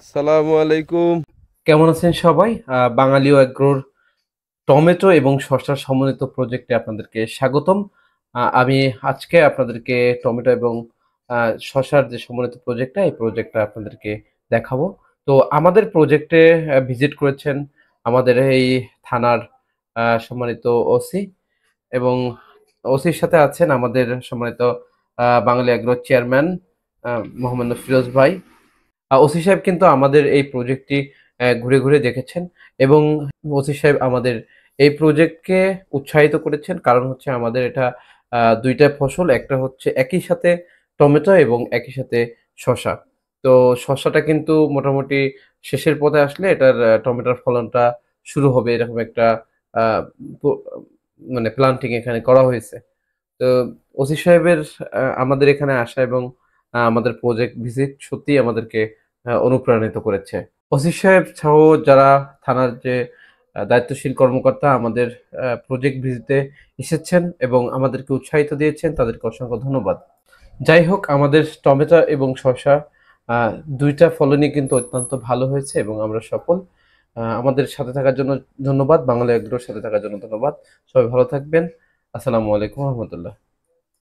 সালামু আলাইকুম। কেমন আছেন সবাই? বাঙালি এগ্রোর টমেটো এবং শসার সমন্বিত প্রজেক্টে আপনাদেরকে স্বাগতম। আমি আজকে আপনাদেরকে টমেটো এবং শসার যে সমন্বিত প্রজেক্টটা, এই প্রজেক্টটা আপনাদেরকে দেখাবো। তো আমাদের প্রজেক্টে ভিজিট করেছেন আমাদের এই থানার সম্মানিত ওসি এবং ওসির সাথে আছেন আমাদের সম্মানিত বাঙালি এগ্রোর চেয়ারম্যান মোহাম্মদ ফিরোজ ভাই। ওসি সাহেব কিন্তু আমাদের এই প্রজেক্টটি ঘুরে, ঘুরে দেখেছেন এবং ওসি সাহেব আমাদের এই প্রজেক্টকে উৎসাহিত করেছেন। কারণ হচ্ছে আমাদের এটা ২ টা ফসল। একটা হচ্ছে একই সাথে টমেটো এবং একই সাথে শসা। তো শসাটা কিন্তু মোটামুটি শেষের পথে আসলে এটার টমেটোর ফলনটা শুরু হবে এরকম একটা আ প মানে প্ল্যান্টিং এখানে করা হয়েছে। তো ওসি সাহেবের আমাদের এখানে আসা এবং আমাদের প্রজেক্ট ভিজিট সত্যিই আমাদেরকে অনুপ্রাণিত করেছে। ওসি সাহেব সহ যারা থানার যে দায়িত্বশীল কর্মকর্তা আমাদের প্রজেক্ট ভিজিটে এসেছেন এবং আমাদেরকে উৎসাহিত দিয়েছেন, তাদেরকে অসংখ্য ধন্যবাদ। যাই হোক আমাদের টমেটো এবং শসা আ ২ টা ফলনই কিন্তু অত্যন্ত ভালো হয়েছে এবং আমরা সফল। আমাদের সাথে থাকার জন্য ধন্যবাদ। বাংলা এগ্রোর সাথে থাকার জন্য ধন্যবাদ। সবাই ভালো থাকবেন। আসসালামু আলাইকুম ওয়া রাহমাতুল্লাহ।